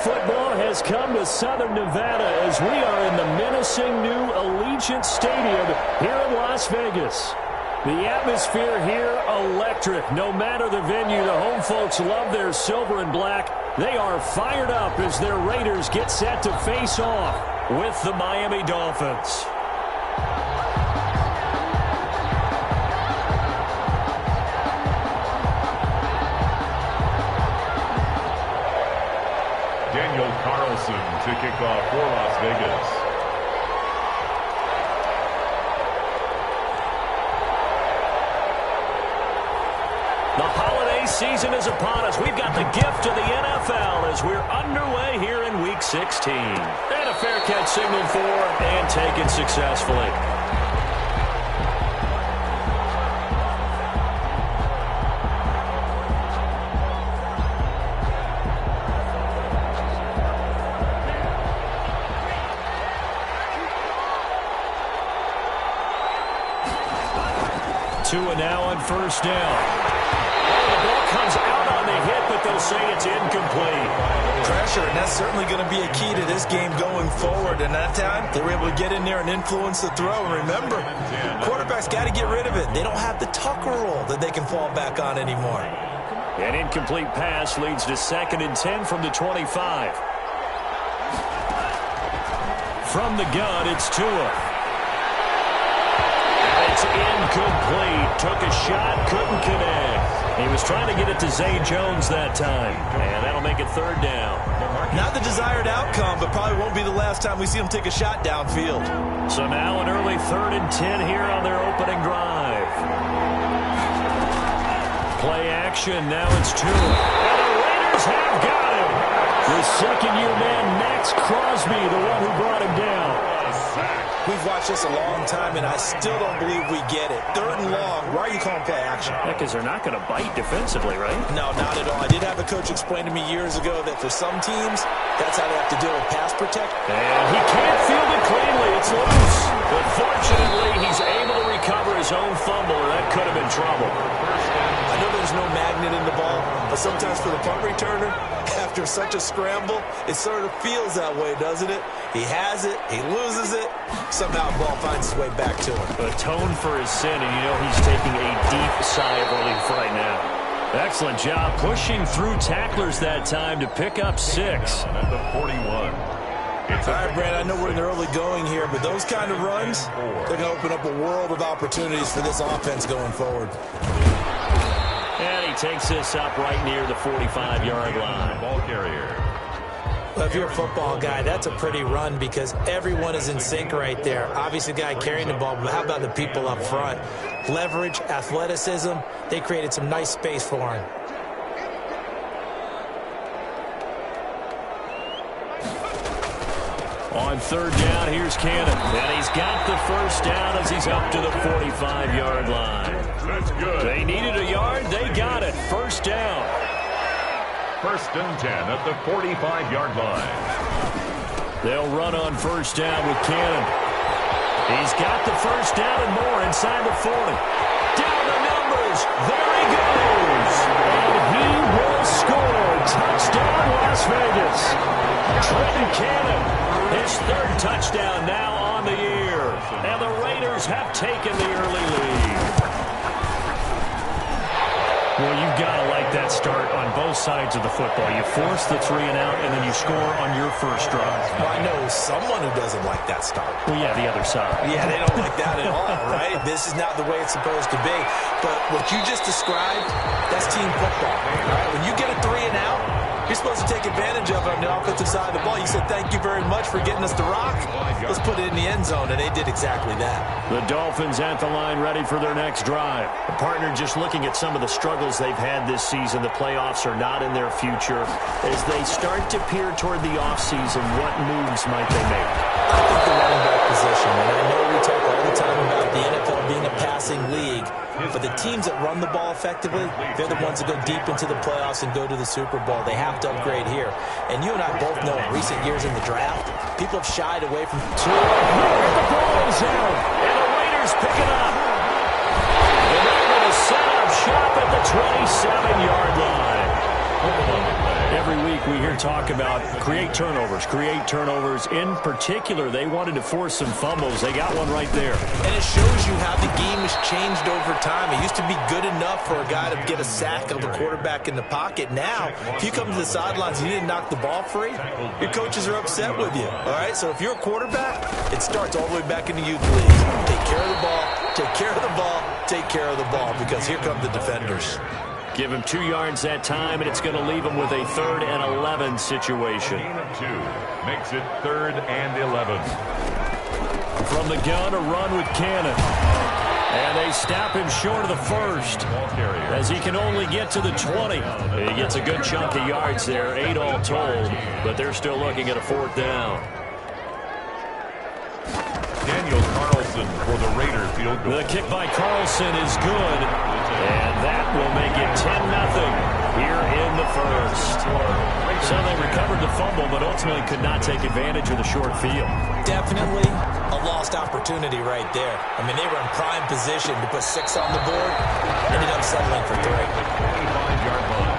football has come to Southern Nevada as we are in the menacing new Allegiant Stadium here in Las Vegas. The atmosphere here, electric. No matter the venue, the home folks love their silver and black. They are fired up as their Raiders get set to face off with the Miami Dolphins. Daniel Carlson to kick off for Las Vegas. The holiday season is upon us. We've got the gift of the NFL as we're underway here in Week 16. And a fair catch signaled for and taken successfully. Tua now on first down. The ball comes out on the hit, but they'll say it's incomplete. Pressure, and that's certainly going to be a key to this game going forward. And that time, they were able to get in there and influence the throw. And remember, quarterbacks got to get rid of it. They don't have the Tucker roll that they can fall back on anymore. An incomplete pass leads to 2nd and 10 from the 25. From the gun, it's Tua. It's incomplete. Took a shot, couldn't connect. He was trying to get it to Zay Jones that time. And that'll make it 3rd down. Not the desired outcome, but probably won't be the last time we see him take a shot downfield. So now an early 3rd and 10 here on their opening drive. Play action, now it's Tua. And the Raiders have got him. The second-year man, Max Crosby, the one who brought him down. We've watched this a long time, and I still don't believe we get it. 3rd and long. Why are you calling play action? Because they're not going to bite defensively, right? No, not at all. I did have a coach explain to me years ago that for some teams, that's how they have to deal with pass protect. And he can't field it cleanly. It's loose. But fortunately, he's able to recover his own fumble, or that could have been trouble. I know there's no magnet in the ball, but sometimes for the punt returner, after such a scramble, it sort of feels that way, doesn't it? He has it, he loses it, somehow the ball finds its way back to him. Atone for his sin, and you know he's taking a deep sigh of relief right now. Excellent job pushing through tacklers that time to pick up 6. At the 41. All right, Brad, I know we're in the early going here, but those kind of runs, they're going to open up a world of opportunities for this offense going forward. And he takes this up right near the 45-yard line. Ball carrier. Well, if you're a football guy, that's a pretty run because everyone is in sync right there. Obviously, the guy carrying the ball, but how about the people up front? Leverage, athleticism, they created some nice space for him. On 3rd down, here's Cannon. And he's got the first down as he's up to the 45-yard line. That's good. They needed a yard. They got it. First down. 1st and 10 at the 45-yard line. They'll run on 1st down with Cannon. He's got the first down and more inside the 40. Down the numbers. There he goes. And he will score. Touchdown, Las Vegas. Trenton Cannon, his 3rd touchdown now on the year. And the Raiders have taken the early lead. Well, you've got to like that start on both sides of the football. You force the 3 and out, and then you score on your first drive. Well, I know someone who doesn't like that start. Well, yeah, the other side. Yeah, they don't like that at all, right? This is not the way it's supposed to be. But what you just described, that's team football. Right? When you get a 3 and out, you're supposed to take advantage of it on the offensive side of the ball. You said, thank you very much for getting us the rock. Let's put it in the end zone, and they did exactly that. The Dolphins at the line ready for their next drive. The partner just looking at some of the struggles they've had this season. The playoffs are not in their future. As they start to peer toward the offseason, what moves might they make? I think the running back position, and I know we talk all the time about the NFL being a passing league, but the teams that run the ball effectively, they're the ones that go deep into the playoffs and go to the Super Bowl. They have to upgrade here. And you and I both know in recent years in the draft, people have shied away from the ball is out, and the Raiders pick it up. And they're going to set up shop at the 27-yard line. Every week week we hear talk about create turnovers. In particular, they wanted to force some fumbles. They got one right there. And it shows you how the game has changed over time. It used to be good enough for a guy to get a sack of the quarterback in the pocket. Now, if you come to the sidelines and you didn't knock the ball free, your coaches are upset with you. All right, so if you're a quarterback, it starts all the way back in the youth leagues. Take care of the ball, take care of the ball, take care of the ball, because here come the defenders. Give him 2 yards that time, and it's going to leave him with a 3rd and 11 situation. Gain of 2 makes it 3rd and 11. From the gun, a run with Cannon. And they stop him short of the first, as he can only get to the 20. He gets a good chunk of yards there, 8 all told, but they're still looking at a 4th down. Daniel Carlson for the Raiders field goal. The kick by Carlson is good, and that will make it 10-0 here in the first. So they recovered the fumble, but ultimately could not take advantage of the short field. Definitely a lost opportunity right there. I mean, they were in prime position to put 6 on the board, ended up settling for 3. 25-yard line.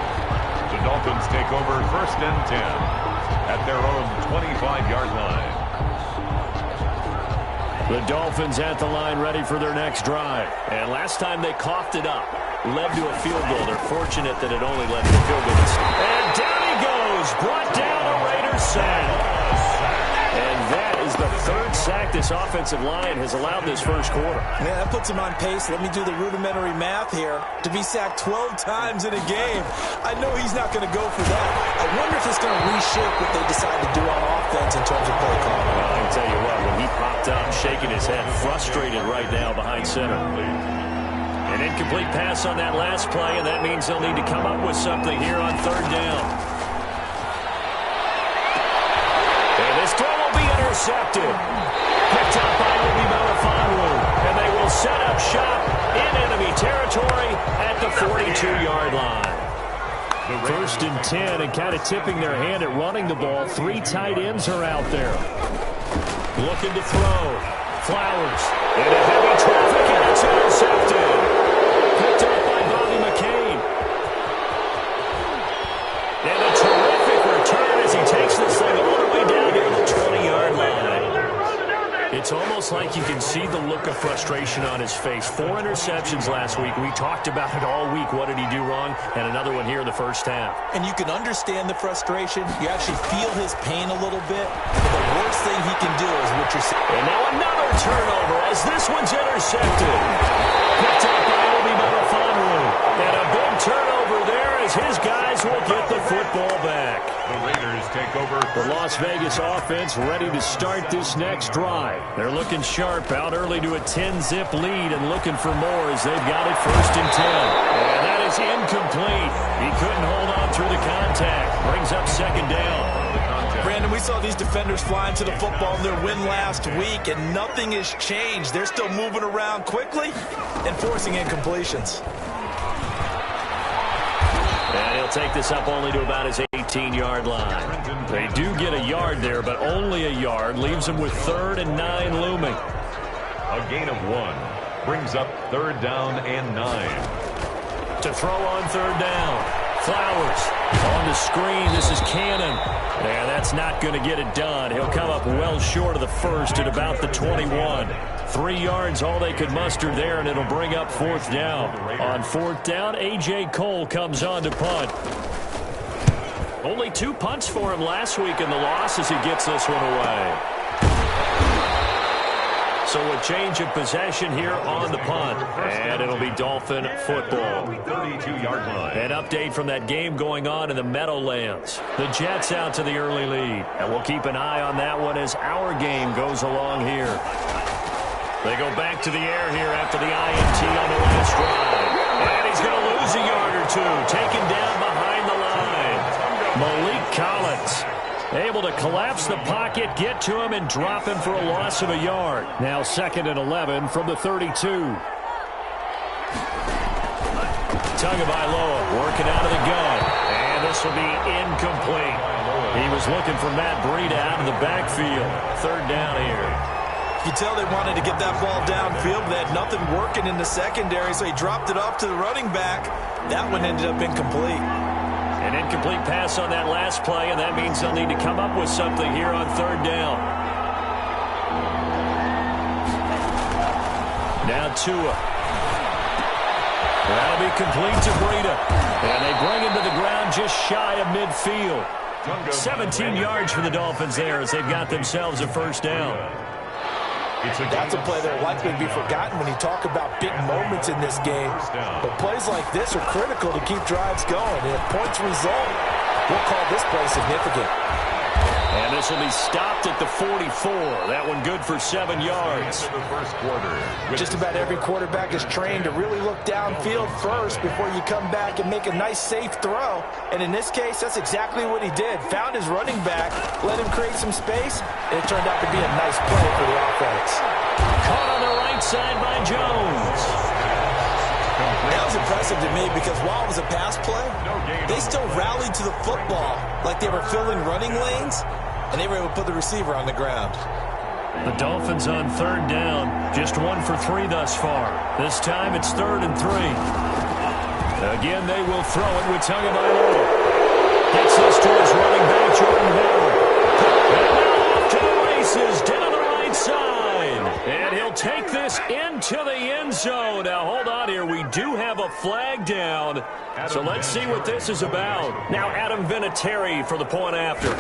The Dolphins take over 1st and 10 at their own 25-yard line. The Dolphins at the line ready for their next drive. And last time they coughed it up, led to a field goal. They're fortunate that it only led to a field goal. And down he goes, brought down a Raiders sack. And that is the 3rd sack this offensive line has allowed this first quarter. Yeah, that puts him on pace. Let me do the rudimentary math here. To be sacked 12 times in a game, I know he's not going to go for that. I wonder if it's going to reshape what they decide to do on offense in terms of play calling. Well, I can tell you what, when he popped up, shaking his head, frustrated right now behind center. An incomplete pass on that last play, and that means they'll need to come up with something here on 3rd down. And this throw will be intercepted. Picked up by Obi Melifonwu, and they will set up shop in enemy territory at the 42-yard line. 1st and 10, and kind of tipping their hand at running the ball. 3 tight ends are out there. Looking to throw. Flowers into heavy traffic, and it's intercepted. Picked up by Bobby McCain. And a terrific return as he takes this thing all the way down near the 20-yard line. It's almost like you can see the look of frustration on his face. 4 interceptions last week. We talked about it all week. What did he do wrong? And another one here in the first half. And you can understand the frustration. You actually feel his pain a little bit. But the worst thing he can do is what you're saying. And now another turnover as this one's intercepted. Picked up by Obi Melifonwu. And a big turnover there as his guys will get the football back. The Raiders take over. The Las Vegas offense ready to start this next drive. They're looking sharp, out early to a 10-zip lead and looking for more as they've got it 1st and 10. And that is incomplete. He couldn't hold on through the contact. Brings up 2nd down. Brandon, we saw these defenders flying to the football in their win last week, and nothing has changed. They're still moving around quickly and forcing incompletions. And he'll take this up only to about his 18-yard line. They do get a yard there, but only a yard. Leaves them with 3rd and 9 looming. A gain of 1 brings up 3rd down and 9. To throw on 3rd down. Flowers on the screen. This is Cannon. And that's not going to get it done. He'll come up well short of the first at about the 21. 3 yards, all they could muster there, and it'll bring up 4th down. On 4th down, A.J. Cole comes on to punt. Only 2 punts for him last week in the loss as he gets this one away. So a change of possession here on the punt. And it'll be Dolphin football. 32-yard line. An update from that game going on in the Meadowlands. The Jets out to the early lead. And we'll keep an eye on that one as our game goes along here. They go back to the air here after the INT on the last drive. And he's going to lose a yard or 2. Taken down behind the line. Malik Collins able to collapse the pocket, get to him, and drop him for a loss of a yard. Now 2nd and 11 from the 32. Tagovailoa working out of the gun. And this will be incomplete. He was looking for Matt Breida out of the backfield. 3rd down here. You tell they wanted to get that ball downfield. They had nothing working in the secondary, so he dropped it off to the running back. That one ended up incomplete. An Incomplete pass on that last play, and that means they'll need to come up with something here on third down. Now Tua. That'll be complete to Breida. And they bring him to the ground just shy of midfield. 17 yards for the Dolphins there as they've got themselves a first down. That's a play that will likely be forgotten when you talk about big moments in this game. But plays like this are critical to keep drives going. And if points result, we'll call this play significant. And this will be stopped at the 44. That one good for 7 yards. Just about every quarterback is trained to really look downfield first before you come back and make a nice, safe throw. And in this case, that's exactly what he did. Found his running back, let him create some space, and it turned out to be a nice play for the offense. Caught on the right side by Jones. That was impressive to me because while it was a pass play, they still rallied to the football like they were filling running lanes, and they were able to put the receiver on the ground. The Dolphins on third down, just 1 for 3 thus far. This time it's 3rd and 3. Again, they will throw it with Tagovailoa. Gets this to his running back, Jordan Howard. And now off to the races, down the right side. And he'll take this into the end zone. Now, hold on here. We do have a flag down. So let's see what this is about. Now, Adam Vinatieri for the point after.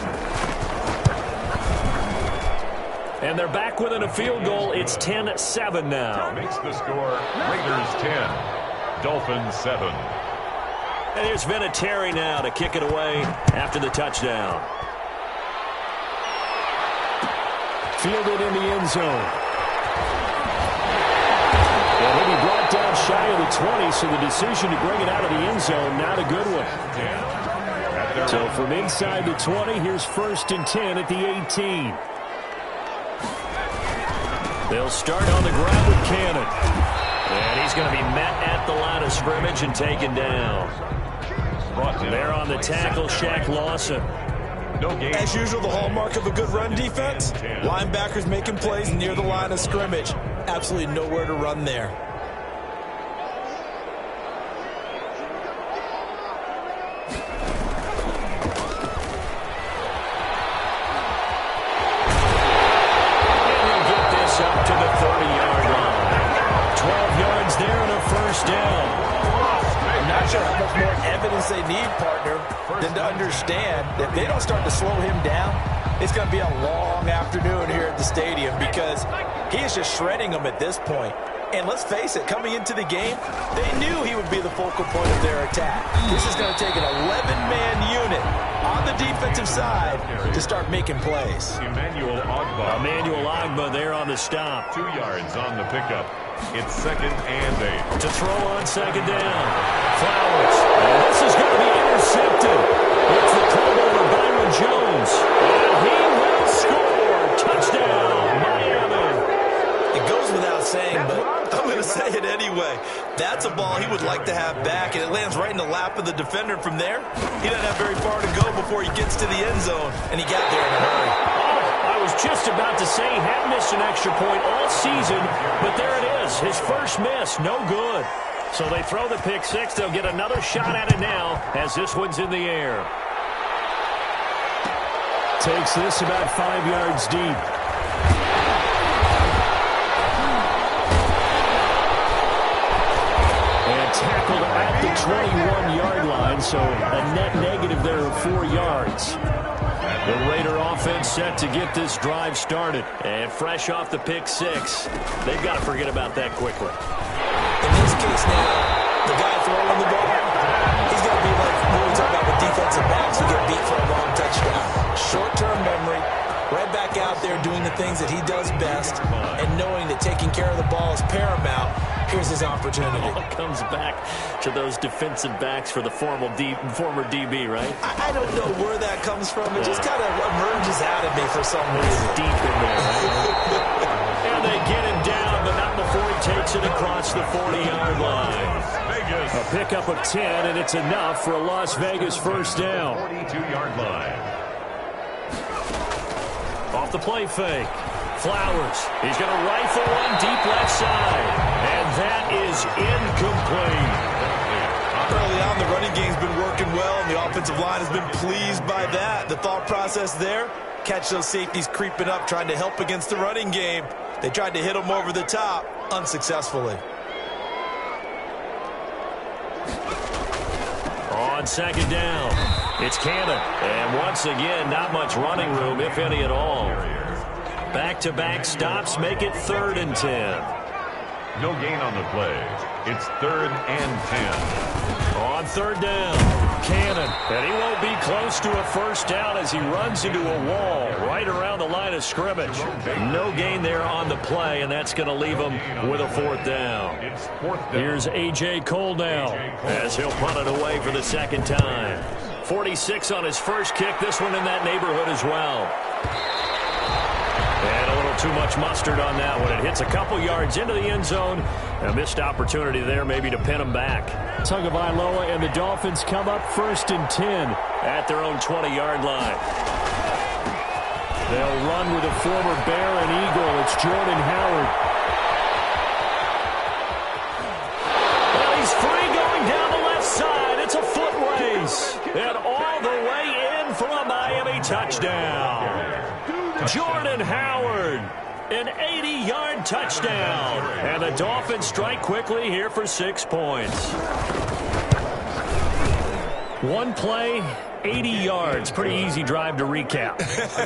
And they're back within a field goal. It's 10-7 now. Makes the score Raiders 10, Dolphins 7. And here's Vinatieri now to kick it away after the touchdown. Fielded in the end zone. And he'll be brought down shy of the 20, so the decision to bring it out of the end zone, not a good one. So from inside the 20, here's 1st and 10 at the 18. They'll start on the ground with Cannon. And he's going to be met at the line of scrimmage and taken down. There on the tackle, Shaq Lawson. As usual, the hallmark of a good run defense, linebackers making plays near the line of scrimmage. Absolutely nowhere to run there. And he'll get this up to the 30-yard line. 12 yards there and a first down. I'm not sure how much more evidence they need, partner, than to understand that if they don't start to slow him down, it's going to be a long afternoon here at the stadium because he is just shredding them at this point. And let's face it, coming into the game, they knew he would be the focal point of their attack. This is going to take an 11-man unit on the defensive side to start making plays. Emmanuel Ogbah there on the stop. 2 yards on the pickup. It's 2nd and 8. To throw on 2nd down. Flowers. And this is going to be intercepted. It's the turnover, Byron Jones. And he will score. Touchdown, Miami. It goes without saying, but I'm going to say it anyway. That's a ball he would like to have back, and it lands right in the lap of the defender from there. He doesn't have very far to go before he gets to the end zone, and he got there in a hurry. I was just about to say he had missed an extra point all season, but there it is. His first miss, no good. So they throw the pick six. They'll get another shot at it now as this one's in the air. Takes this about 5 yards deep. And tackled at the 21-yard line, so a net negative there of 4 yards. The Raider offense set to get this drive started. And fresh off the pick six, they've got to forget about that quickly. In this case now, the guy throwing the ball, he's going to be like what we talk about with defensive backs who get beat for a long touchdown. Short-term memory, right back out there doing the things that he does best, and knowing that taking care of the ball is paramount. Here's his opportunity. It all comes back to those defensive backs for the former DB, right? I don't know where that comes from. It just kind of emerges out of me for some reason. Deep in there, right? And they get him down, but not before he takes it across the 40-yard line. A pickup of 10, and it's enough for a Las Vegas first down. 42-yard line. Off the play fake. Flowers. He's going to rifle one deep left side. And that is incomplete. Early on, on, the running game's been working well, and the offensive line has been pleased by that. The thought process there, catch those safeties creeping up, trying to help against the running game. They tried to hit them over the top, unsuccessfully. On second down, it's Cannon. And once again, not much running room, if any at all. Back-to-back stops make it 3rd and 10. No gain on the play. It's 3rd and 10. On 3rd down, Cannon. And he won't be close to a first down as he runs into a wall right around the line of scrimmage. No gain there on the play, and that's going to leave him with a 4th down. It's 4th down. Here's A.J. Cole now as he'll punt it away for the 2nd time. 46 on his first kick. This one in that neighborhood as well. And a little too much mustard on that one. It hits a couple yards into the end zone. A missed opportunity there maybe to pin him back. Tagovailoa and the Dolphins come up 1st and 10 at their own 20-yard line. They'll run with a former Bear and Eagle. It's Jordan Howard. Well, he's free going down the left side. It's a foot race. And all the way in for a Miami touchdown. Jordan Howard, an 80-yard touchdown. And the Dolphins strike quickly here for 6 points. One play, 80 yards. Pretty easy drive to recap.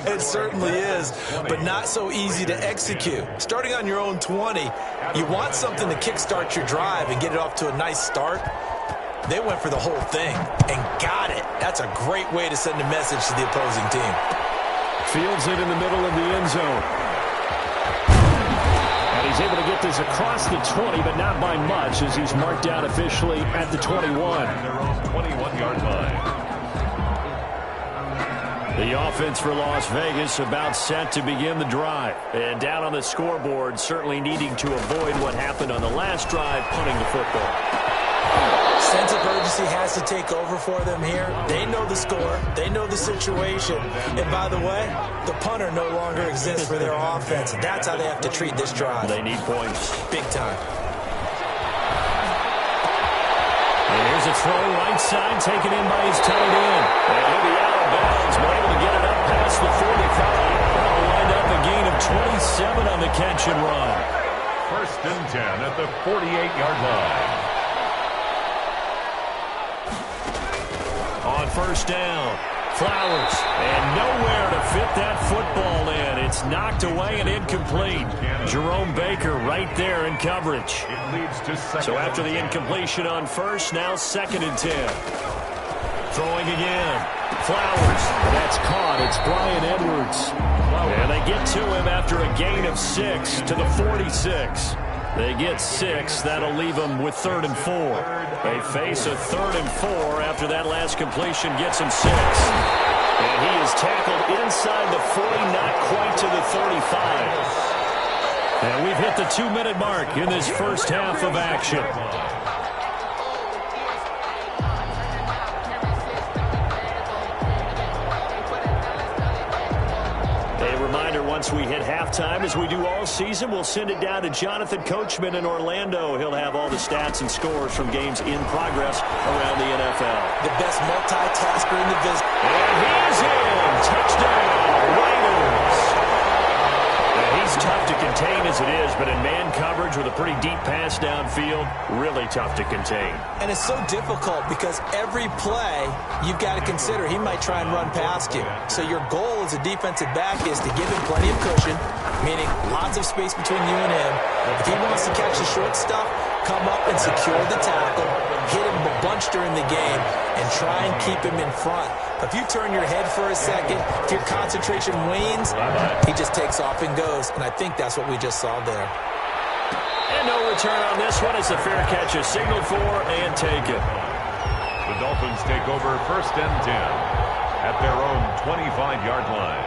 It certainly is, but not so easy to execute. Starting on your own 20, you want something to kickstart your drive and get it off to a nice start. They went for the whole thing and got it. That's a great way to send a message to the opposing team. Fields it in the middle of the end zone. And he's able to get this across the 20, but not by much as he's marked down officially at the 21. Their own 21-yard line. The offense for Las Vegas about set to begin the drive. And down on the scoreboard, certainly needing to avoid what happened on the last drive, punting the football. Sense of urgency has to take over for them here. They know the score. They know the situation. And by the way, the punter no longer exists for their offense. That's how they have to treat this drive. They need points. Big time. And here's a throw right side taken in by his tight end. And he'll be out of bounds, but able to get it up past the 45. That'll wind up a gain of 27 on the catch and run. 1st and 10 at the 48-yard line. On 1st down, Flowers, and nowhere to fit that football in. It's knocked away and incomplete. Jerome Baker right there in coverage. It leads to 2nd. So after the incompletion on 1st, now 2nd and 10. Throwing again, Flowers. That's caught. It's Brian Edwards. And they get to him after a gain of 6 to the 46. They get 6. That'll leave them with 3rd and 4. They face a 3rd and 4 after that last completion gets him 6. And he is tackled inside the 40, not quite to the 35. And we've hit the 2-minute mark in this first half of action. Once we hit halftime, as we do all season, we'll send it down to Jonathan Coachman in Orlando. He'll have all the stats and scores from games in progress around the NFL. The best multitasker in the business. And he's in. Touchdown, Raiders. And he's tough to contain as it is, but in man coverage with a pretty deep pass downfield, really tough to contain. And it's so difficult because every play you've got to consider he might try and run past you. So your goal as a defensive back is to give him plenty of cushion, meaning lots of space between you and him. If he wants to catch the short stuff, come up and secure the tackle, hit him a bunch during the game, and try and keep him in front. If you turn your head for a second, if your concentration wanes, he just takes off and goes. And I think that's what we just saw there. And no return on this one. It's a fair catch, a signal for, and taken. The Dolphins take over 1st and 10 at their own 25-yard line.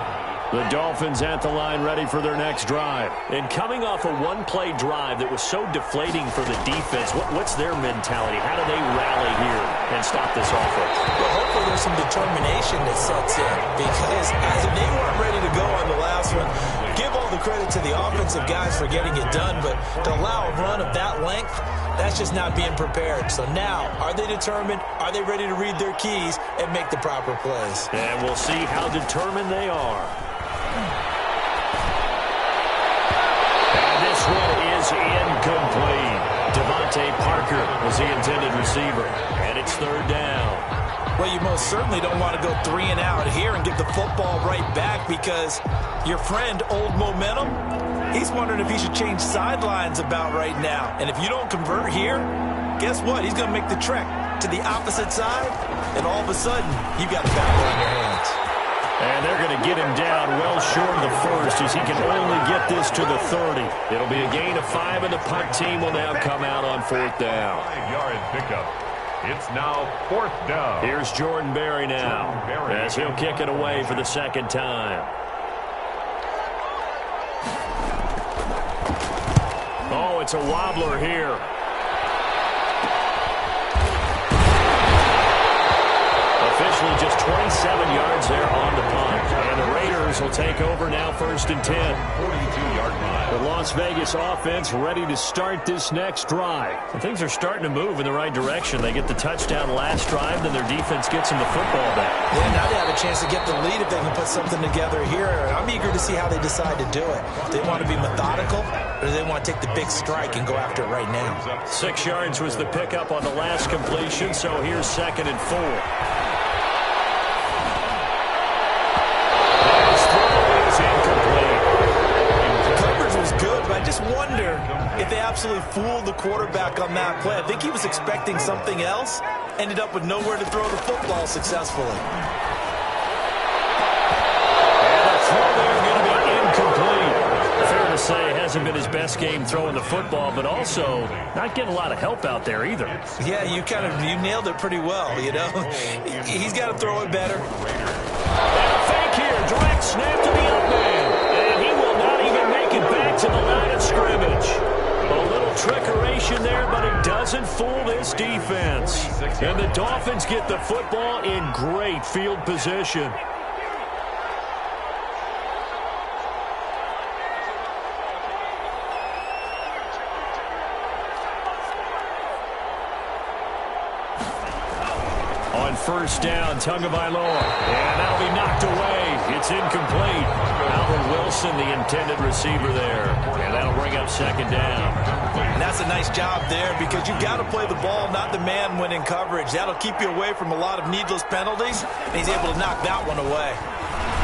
The Dolphins at the line ready for their next drive. And coming off a one-play drive that was so deflating for the defense, what's their mentality? How do they rally here and stop this offense? Well, hopefully there's some determination that sets in because they weren't ready to go on the last one. Give all the credit to the offensive guys for getting it done, but to allow a run of that length, that's just not being prepared. So now, are they determined? Are they ready to read their keys and make the proper plays? And we'll see how determined they are. And this one is incomplete. Devontae Parker was the intended receiver, and it's third down. Well, you most certainly don't want to go 3 and out here and give the football right back, because your friend, Old Momentum, he's wondering if he should change sidelines about right now. And if you don't convert here, guess what? He's going to make the trek to the opposite side, and all of a sudden, you got a battle on your hands. And they're going to get him down well short of the first, as he can only get this to the 30. It'll be a gain of 5, and the punt team will now come out on fourth down. 5-yard pickup. It's now fourth down. Here's Jordan Berry now, as he'll kick it away for the second time. Oh, it's a wobbler here. Officially just 27 yards there on the punt. And the Raiders will take over now, first and 10. 42-yard line. The Las Vegas offense ready to start this next drive. And things are starting to move in the right direction. They get the touchdown last drive, then their defense gets them the football back. Yeah, now they have a chance to get the lead if they can put something together here. I'm eager to see how they decide to do it. Do they want to be methodical, or do they want to take the big strike and go after it right now? 6 yards was the pickup on the last completion, so here's second and 4. I just wonder if they absolutely fooled the quarterback on that play. I think he was expecting something else, ended up with nowhere to throw the football successfully. And the throw there going to be incomplete. Fair to say, it hasn't been his best game throwing the football, but also not getting a lot of help out there either. Yeah, you nailed it pretty well, you know. He's got to throw it better. And a fake here, direct snap to the up man. And he will not even make it back to the line of scrimmage. A little trickeration there, but it doesn't fool this defense. And the Dolphins get the football in great field position. On first down, Tagovailoa. And that'll be knocked away. It's incomplete. Alvin Wilson, the intended receiver there. And that'll bring up second down. And that's a nice job there, because you've got to play the ball, not the man when in coverage. That'll keep you away from a lot of needless penalties. And he's able to knock that one away.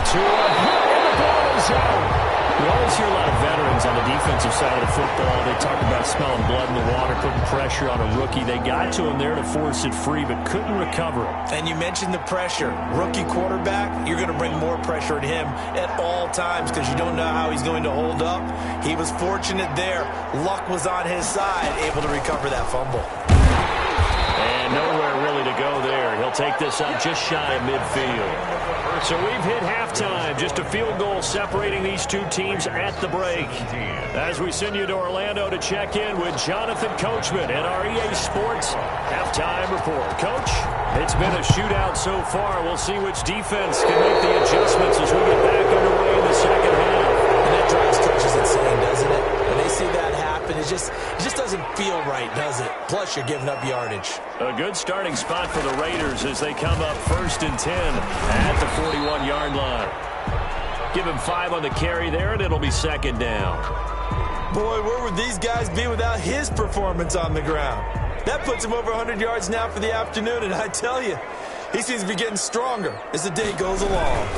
And the ball is out. We always hear a lot of veterans on the defensive side of the football. They talk about smelling blood in the water, putting pressure on a rookie. They got to him there to force it free, but couldn't recover it. And you mentioned the pressure. Rookie quarterback, you're going to bring more pressure at him at all times, because you don't know how he's going to hold up. He was fortunate there. Luck was on his side, able to recover that fumble. And nowhere really to go there. He'll take this up just shy of midfield. So we've hit halftime. Just a field goal separating these two teams at the break. As we send you to Orlando to check in with Jonathan Coachman at our EA Sports Halftime Report. Coach, it's been a shootout so far. We'll see which defense can make the adjustments as we get back underway in the second half. And that drives touches insane, doesn't it? When they see that happen, it just doesn't feel right, does it? Plus, you're giving up yardage. A good starting spot for the Raiders as they come up first and 10 at the 41-yard line. Give him 5 on the carry there, and it'll be second down. Boy, where would these guys be without his performance on the ground? That puts him over 100 yards now for the afternoon, and I tell you, he seems to be getting stronger as the day goes along.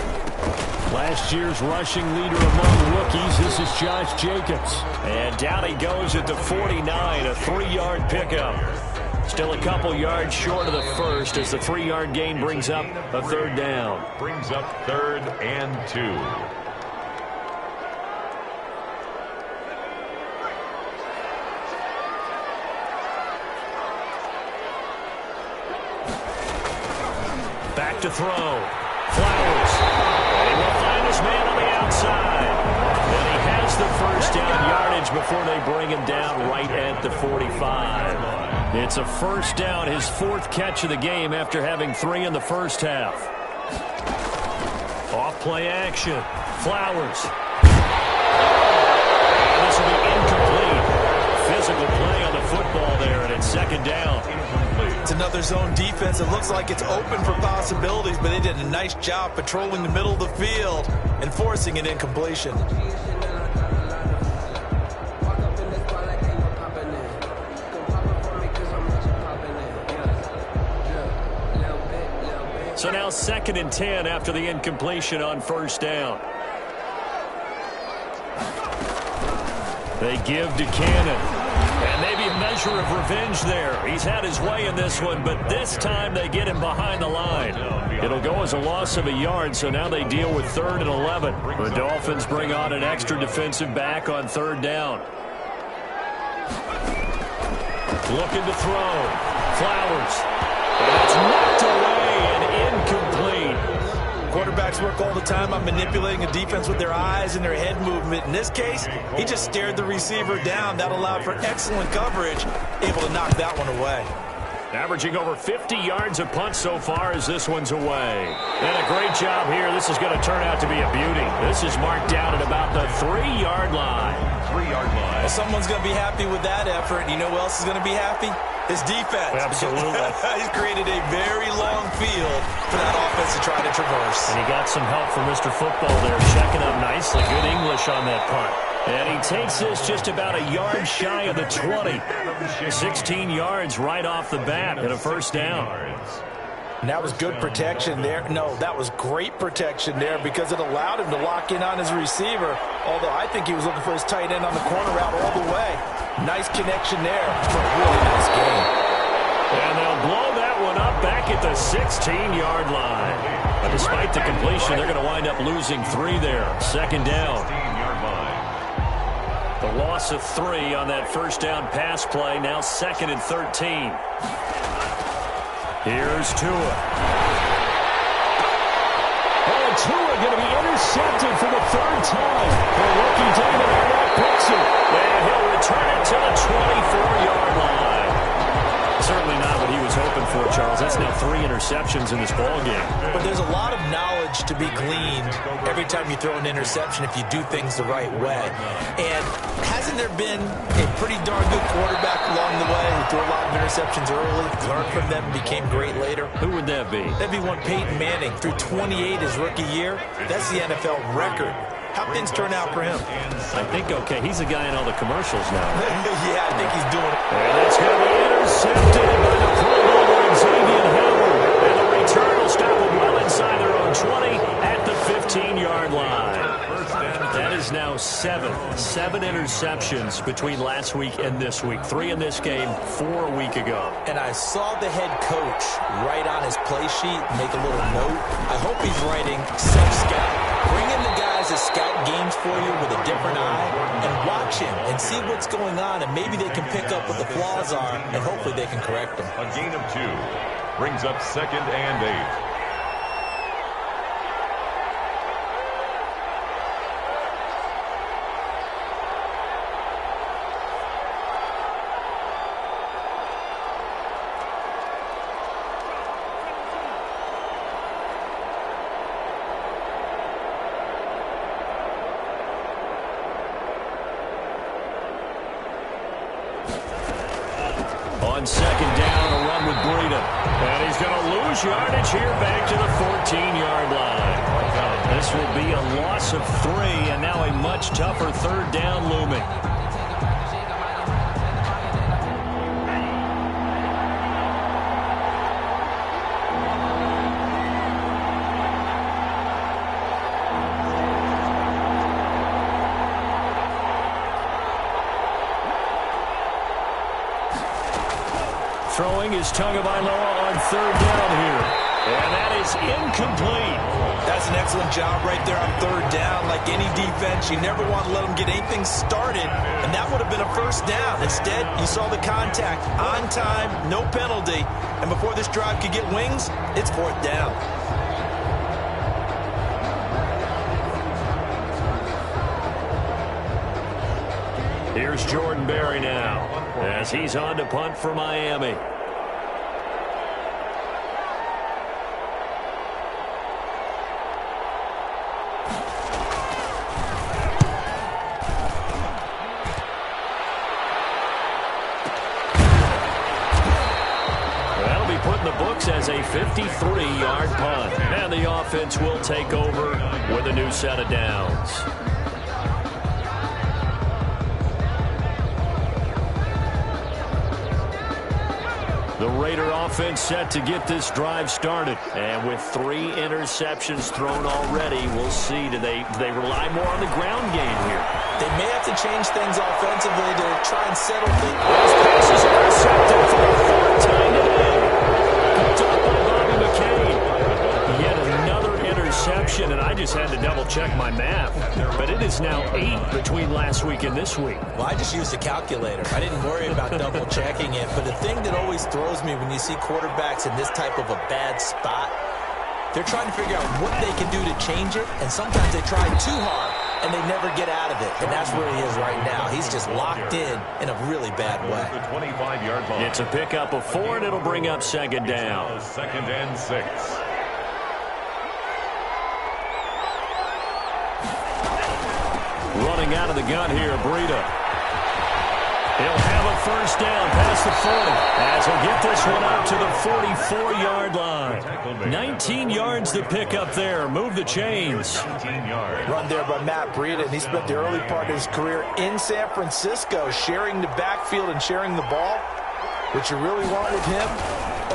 Last year's rushing leader among rookies, this is Josh Jacobs. And down he goes at the 49, a 3-yard pickup. Still a couple yards short of the first as the 3-yard gain brings up a third down. Brings up third and 2. Back to throw. Flowers. And he will find his man on the outside. And he has the first down yardage before they bring him down right at the 45. It's a first down, his 4th catch of the game after having 3 in the first half. Off play action. Flowers. And this will be incomplete. Physical play on the football there, and it's second down. It's another zone defense. It looks like it's open for possibilities, but they did a nice job patrolling the middle of the field and forcing an incompletion. So now 2nd and 10 after the incompletion on first down. They give to Cannon. And maybe a measure of revenge there. He's had his way in this one, but this time they get him behind the line. It'll go as a loss of a yard, so now they deal with 3rd and 11. The Dolphins bring on an extra defensive back on 3rd down. Looking to throw. Flowers. And it's knocked away and incomplete. Quarterbacks work all the time on manipulating a defense with their eyes and their head movement. In this case, he just stared the receiver down. That allowed for excellent coverage, able to knock that one away. Averaging over 50 yards a punt so far as this one's away. And a great job here. This is going to turn out to be a beauty. This is marked down at about the 3-yard line. 3-yard line. Well, someone's going to be happy with that effort. You know who else is going to be happy? His defense. Absolutely. He's created a very long field for that offense to try to traverse. And he got some help from Mr. Football there, checking up nicely. Good English on that punt. And he takes this just about a yard shy of the 20. 16 yards right off the bat and a first down. And that was good protection there. No, that was great protection there because it allowed him to lock in on his receiver, although I think he was looking for his tight end on the corner route all the way. Nice connection there for a really nice game. And they'll blow that one up back at the 16-yard line. But despite the completion, they're going to wind up losing 3 there. Second down. The loss of 3 on that first down pass play. Now 2nd and 13. Here's Tua. Oh, Tua going to be intercepted for the 3rd time. The rookie David Arnett picks it. And he'll return it to the 24-yard line. Certainly not what he was hoping for, Charles. That's now 3 interceptions in this ballgame. But there's a lot of knowledge to be gleaned every time you throw an interception if you do things the right way. And hasn't there been a pretty darn good quarterback along the way who threw a lot of interceptions early, learned from them, and became great later? Who would that be? That'd be one Peyton Manning. Threw 28 his rookie year. That's the NFL record. How things turn out for him? I think okay. He's the guy in all the commercials now. Yeah, I think he's doing it. And it's going to be intercepted by the Pro Bowler Xavier Howard. And the return will stop them well inside their own 20 at the 15-yard line. That is now 7 interceptions between last week and this week. 3 in this game, 4 a week ago. And I saw the head coach write on his play sheet, make a little note. I hope he's writing self-scout. Bring in the guys that scout games for you with a different eye and watch him and see what's going on, and maybe they can pick up what the flaws are, and hopefully they can correct them. A gain of 2 brings up 2nd and 8. On 2nd down, a run with Breida. And he's going to lose yardage here back to the 14-yard line. This will be a loss of 3, and now a much tougher 3rd down looming. Throwing is Tagovailoa on 3rd down here. And that is incomplete. That's an excellent job right there on 3rd down. Like any defense, you never want to let them get anything started, and that would have been a first down. Instead, you saw the contact on time, no penalty, and before this drive could get wings, it's 4th down. Here's Jordan Berry now as he's on to punt for Miami. 53-yard punt. And the offense will take over with a new set of downs. The Raider offense set to get this drive started. And with 3 interceptions thrown already, we'll see. Do they rely more on the ground game here? They may have to change things offensively to try and settle things. This pass is intercepted for the 4th time today. Picked up by Bobby McCain. Yet another interception, and I just had to double-check my math. But it is now 8 between last week and this week. Well, I just used a calculator. I didn't worry about double-checking it. But the thing that always throws me when you see quarterbacks in this type of a bad spot, they're trying to figure out what they can do to change it, and sometimes they try too hard, and they never get out of it. And that's where he is right now. He's just locked in a really bad way. It's a pickup of 4, and it'll bring up 2nd down. 2nd and 6. Running out of the gun here, Breida. He'll have a 1st down past the 40 as he'll get this one up to the 44-yard line. 19 yards to pick up there. Move the chains. Run there by Matt Breida, and he spent the early part of his career in San Francisco sharing the backfield and sharing the ball. What you really want with him,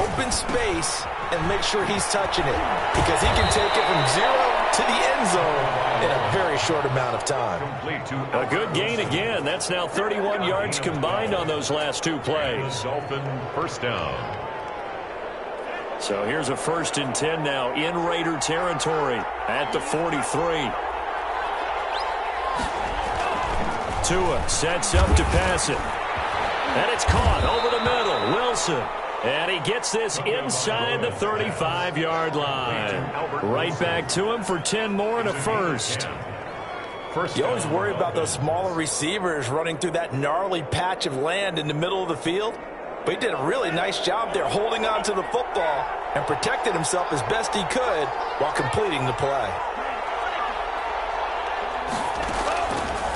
open space and make sure he's touching it, because he can take it from 0 to the end zone in a very short amount of time. A good gain again. That's now 31 yards combined on those last 2 plays. Dolphin 1st down. So here's a 1st and 10 now in Raider territory at the 43. Tua sets up to pass it. And it's caught over the middle. Wilson. And he gets this inside the 35-yard line. Right back to him for 10 more and a 1st. You always worry about those smaller receivers running through that gnarly patch of land in the middle of the field. But he did a really nice job there holding on to the football and protected himself as best he could while completing the play.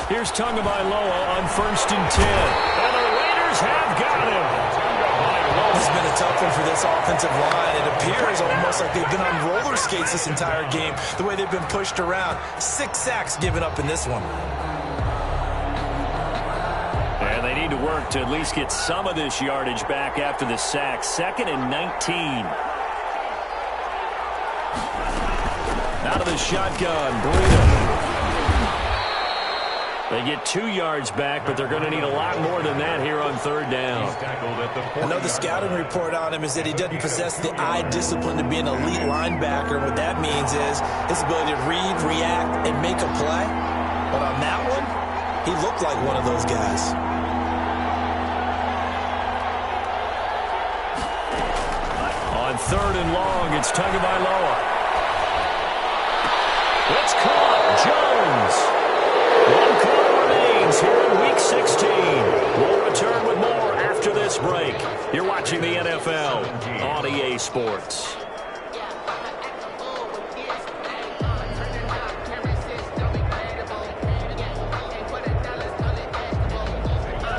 Here's Tagovailoa on 1st and 10. And the Raiders have got him. This has been a tough one for this offensive line. It appears almost like they've been on roller skates this entire game, the way they've been pushed around. 6 sacks given up in this one. And they need to work to at least get some of this yardage back after the sack. 2nd and 19. Out of the shotgun, Breida. They get 2 yards back, but they're going to need a lot more than that here on 3rd down. I know the scouting report on him is that he doesn't possess the eye discipline to be an elite linebacker. What that means is his ability to read, react, and make a play. But on that one, he looked like one of those guys. On 3rd and long, it's Tagovailoa. It's caught. Jones. 1 quarter remains here in Week 16. We'll return with more after this break. You're watching the NFL on EA Sports.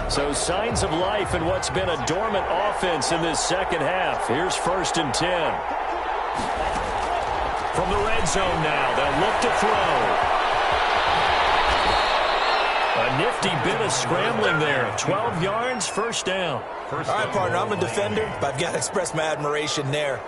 So signs of life in what's been a dormant offense in this 2nd half. Here's 1st and 10. From the red zone now, they'll look to throw. A nifty bit of scrambling there. 12 yards, 1st down. All right, partner, I'm a defender, but I've got to express my admiration there.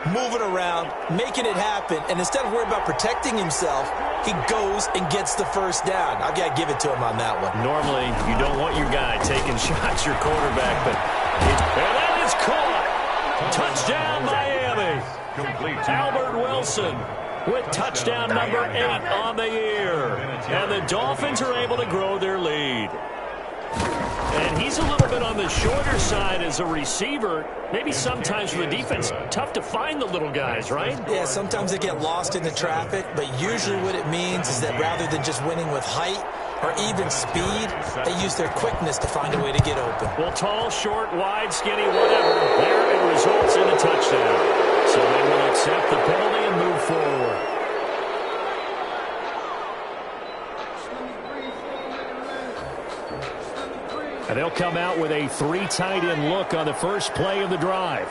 Moving around, making it happen, and instead of worrying about protecting himself, he goes and gets the 1st down. I've got to give it to him on that one. Normally, you don't want your guy taking shots, your quarterback, but and that is caught. Touchdown, Miami. Albert Wilson with touchdown number 8 on the year. And the Dolphins are able to grow their lead. And he's a little bit on the shorter side as a receiver. Maybe sometimes for the defense, tough to find the little guys, right? Yeah, sometimes they get lost in the traffic, but usually what it means is that rather than just winning with height or even speed, they use their quickness to find a way to get open. Well, tall, short, wide, skinny, whatever, there it results in a touchdown. So they will accept the penalty and move forward. And they'll come out with a 3 tight end look on the first play of the drive.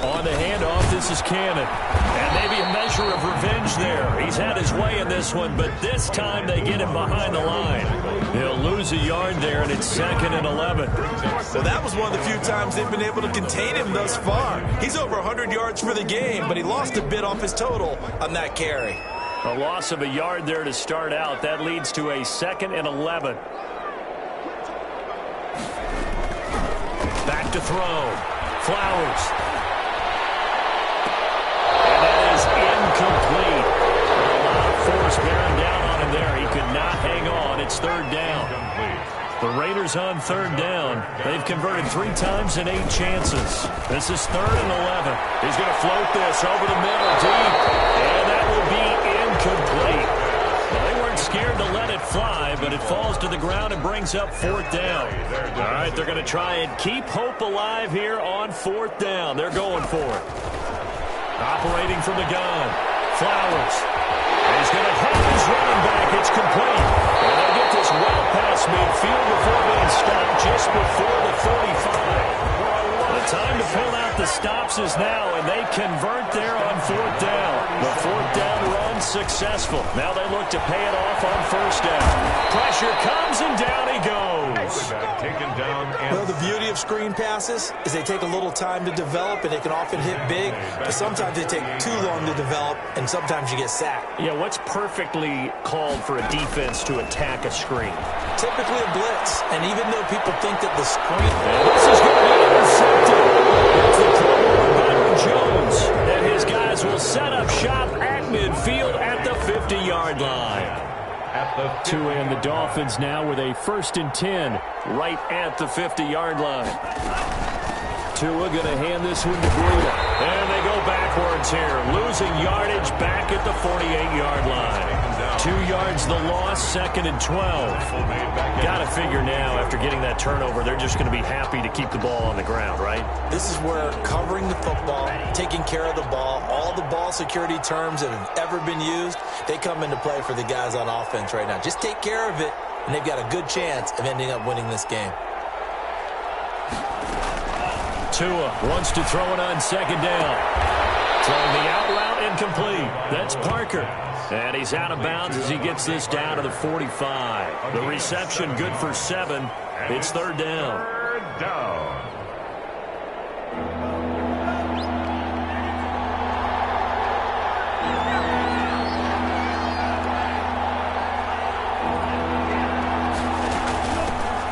On the handoff, this is Cannon. And maybe a measure of revenge there. He's had his way in this one, but this time they get him behind the line. He'll lose a yard there, and it's 2nd and 11. Well, that was one of the few times they've been able to contain him thus far. He's over 100 yards for the game, but he lost a bit off his total on that carry. A loss of a yard there to start out. That leads to a 2nd and 11. Back to throw. Flowers. And that is incomplete. A lot of force bearing down on him there. He could not hang on. It's 3rd down. The Raiders on 3rd down. They've converted 3 times in 8 chances. This is 3rd and 11. He's going to float this over the middle deep. And that will be incomplete. Well, they weren't scared to let it fly, but it falls to the ground and brings up 4th down. All right, they're going to try and keep hope alive here on 4th down. They're going for it. Operating from the gun. Flowers. He's going to help his running back. It's complete. And they get this well past midfield before being stopped just before the 35. The time to pull out the stops is now, and they convert there on 4th down. The 4th down run successful. Now they look to pay it off on 1st down. Pressure comes, and down he goes. Taken down. Well, the beauty of screen passes is they take a little time to develop, and they can often hit big, but sometimes they take too long to develop, and sometimes you get sacked. Yeah, what's perfectly called for a defense to attack a screen? Typically a blitz, and even though people think that the screen... And this is going to be intercepted. It's the Pro Bowler Byron Jones, and his guys will set up shop at midfield at the 50-yard line. Tua and the Dolphins now with a 1st and 10 right at the 50-yard line. Tua going to hand this one to Breida. And they go backwards here, losing yardage back at the 48-yard line. 2 yards the loss, 2nd and 12. Got to figure now, after getting that turnover, they're just going to be happy to keep the ball on the ground, right? This is where covering the football, taking care of the ball, all the ball security terms that have ever been used, they come into play for the guys on offense right now. Just take care of it, and they've got a good chance of ending up winning this game. Tua wants to throw it on 2nd down. Throwing the out route incomplete. That's Parker. And he's out of bounds as he gets this down to the 45. The reception good for 7. It's 3rd down. 3rd down.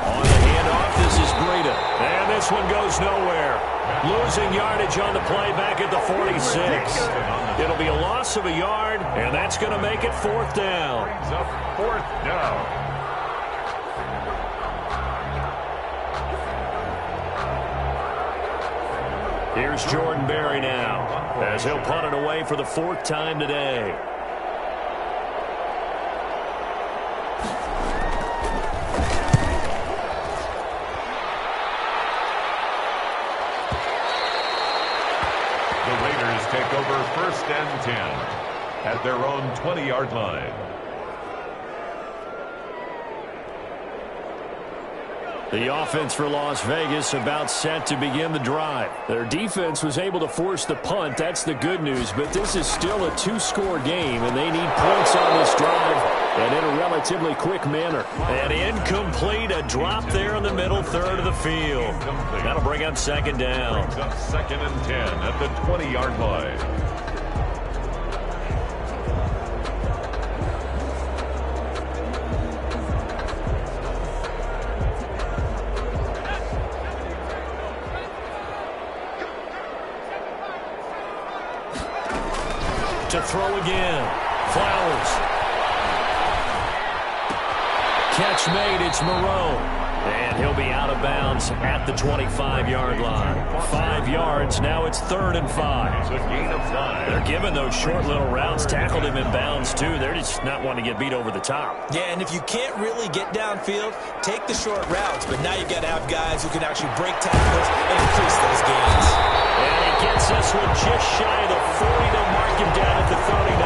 On the handoff, this is Breida. And this one goes nowhere. Losing yardage on the play back at the 46. It'll be a loss of a yard, and that's going to make it 4th down. Brings up 4th down. Here's Jordan Berry now, as he'll punt it away for the 4th time today. Take over 1st and 10 at their own 20-yard line. The offense for Las Vegas about set to begin the drive. Their defense was able to force the punt. That's the good news, but this is still a 2-score game, and they need points on this drive, and in a relatively quick manner. And incomplete, a drop there in the middle third of the field. That'll bring up 2nd down. Brings up 2nd and 10 at the 20-yard line. To throw again. Flowers. Catch made. It's Moreau. And he'll be out of bounds at the 25-yard line. 5 yards. Now it's 3rd and 5. It's a gain of 9. They're giving those short little routes. Tackled him in bounds, too. They're just not wanting to get beat over the top. Yeah, and if you can't really get downfield, take the short routes. But now you've got to have guys who can actually break tackles and increase those gains. And he gets this one just shy of the 40 to mark him down at the 39.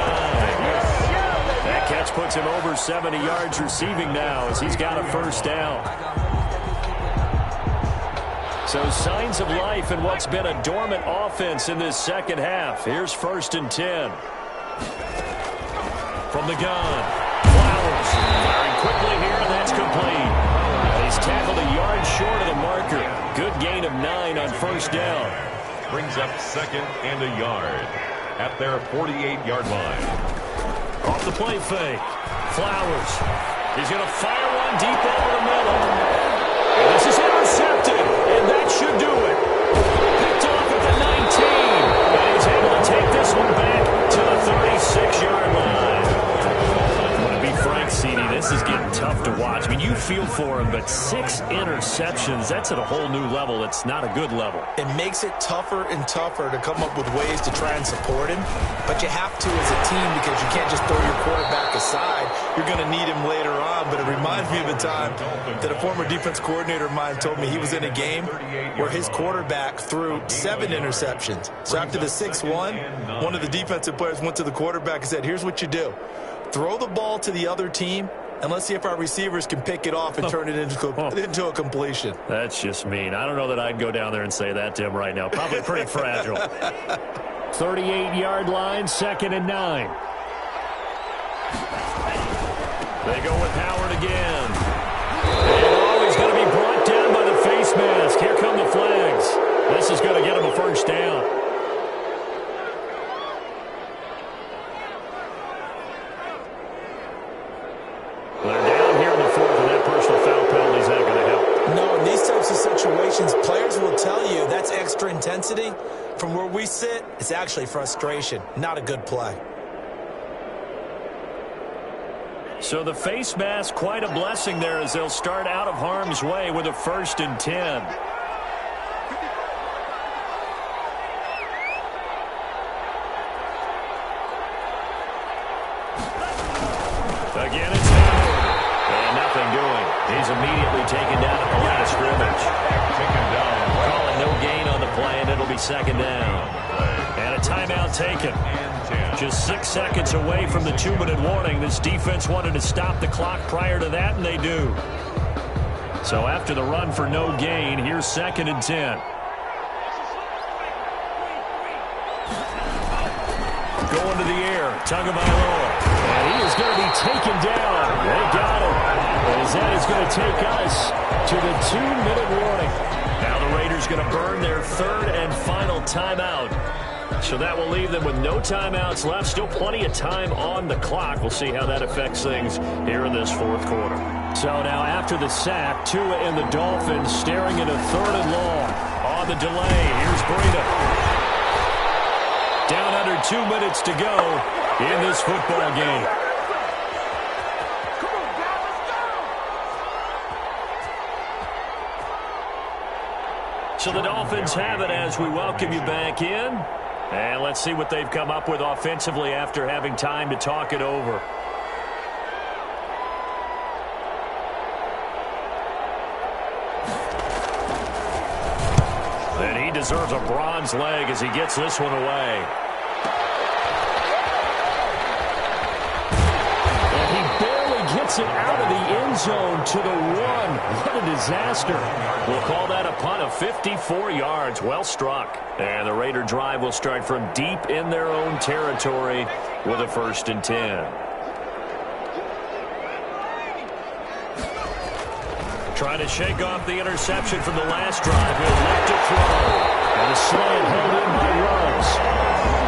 That catch puts him over 70 yards receiving now as he's got a 1st down. So signs of life in what's been a dormant offense in this second half. Here's 1st and 10. From the gun, Flowers firing quickly here, and that's complete. He's tackled a yard short of the marker. Good gain of 9 on 1st down. Brings up 2nd and a yard at their 48-yard line. Off the play fake, Flowers. He's going to fire one deep over the middle. And this is intercepted, and that should do it. Picked off at the 19, and he's able to take this one back to the 36-yard line. To be frank, CD, this is getting tough to watch. I mean, you feel for him, but 6 interceptions, that's at a whole new level. It's not a good level. It makes it tougher and tougher to come up with ways to try and support him, but you have to as a team because you can't just throw your quarterback aside. You're going to need him later on, but it reminds me of a time that a former defense coordinator of mine told me he was in a game where his quarterback threw 7 interceptions. So after the 6-1, one of the defensive players went to the quarterback and said, here's what you do. Throw the ball to the other team, and let's see if our receivers can pick it off and turn it into a completion. That's just mean. I don't know that I'd go down there and say that to him right now. Probably pretty fragile. 38-yard line, 2nd and 9. They go with Howard again. And he's going to be brought down by the face mask. Here come the flags. This is going to get him a 1st down. They're down here in the 4th, and that personal foul penalty is not going to help. No, in these types of situations, players will tell you that's extra intensity. From where we sit, it's actually frustration, not a good play. So the face mask, quite a blessing there as they'll start out of harm's way with a 1st and 10. Again, it's Howard. And nothing doing. He's immediately taken down at the line of scrimmage. Taken down. Calling no gain on the play, and it'll be 2nd down. And a timeout taken. Just 6 seconds away from the 2-minute warning. This defense wanted to stop the clock prior to that, and they do. So after the run for no gain, here's 2nd and 10. Going to the air, Tagovailoa. And he is going to be taken down. They got him. As that is going to take us to the 2-minute warning. Now the Raiders going to burn their 3rd and final timeout. So that will leave them with no timeouts left. Still plenty of time on the clock. We'll see how that affects things here in this 4th quarter. So now after the sack, Tua and the Dolphins staring at a 3rd and long. On the delay, here's Breida. Down under 2 minutes to go in this football game. So the Dolphins have it as we welcome you back in. And let's see what they've come up with offensively after having time to talk it over. And he deserves a bronze leg as he gets this one away. And he barely gets it out of the end zone to the 1. What a disaster. We'll call that a punt of 54 yards. Well struck. And the Raider drive will start from deep in their own territory with a 1st and 10. Trying to shake off the interception from the last drive. He'll look to throw. And a slant held in by Ruggs.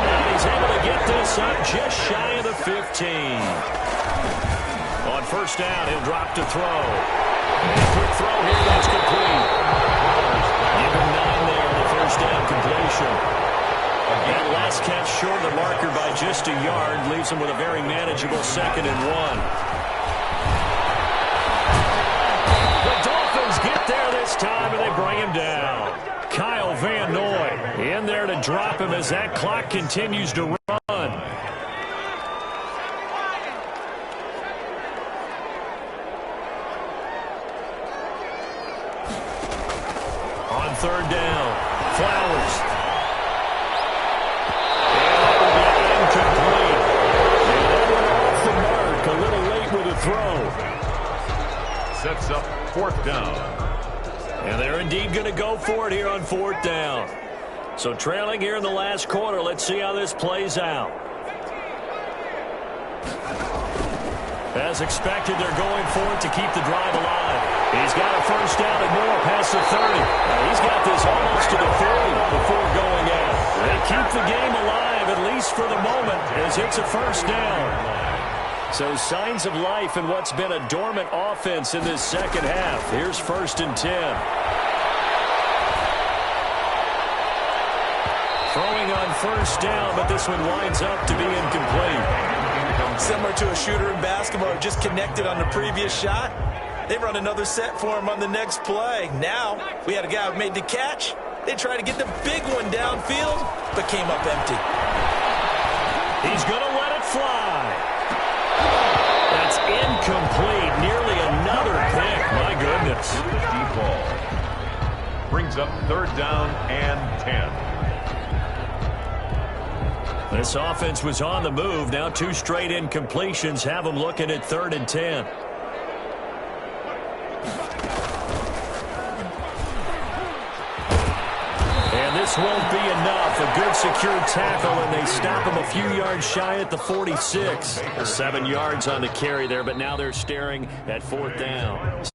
And he's able to get this up just shy of the 15. On 1st down, he'll drop to throw. Quick throw here, that's complete. Give him 9 there on the 1st down completion. That last catch short of the marker by just a yard leaves him with a very manageable 2nd and 1. The Dolphins get there this time, and they bring him down. Kyle Van Noy in there to drop him as that clock continues to run. On 3rd down, Flowers. And that will be incomplete. And that went off the mark a little late with a throw. Sets up 4th down. And they're indeed going to go for it here on 4th down. So trailing here in the last quarter. Let's see how this plays out. As expected, they're going for it to keep the drive alive. He's got a first down and more past the 30. He's got this almost to the 40 before going out. They keep the game alive, at least for the moment, as it's a first down. So signs of life in what's been a dormant offense in this second half. Here's 1st and 10. Throwing on first down, but this one winds up to be incomplete. Similar to a shooter in basketball, just connected on the previous shot. They run another set for him on the next play. Now, we had a guy who made the catch. They tried to get the big one downfield, but came up empty. He's going to let it fly. That's incomplete. Nearly another pick. My goodness. Deep ball. Brings up 3rd down and 10. This offense was on the move. Now 2 straight incompletions have them looking at 3rd and 10. And this won't be enough. A good secure tackle, and they stop him a few yards shy at the 46. 7 yards on the carry there, but now they're staring at 4th down.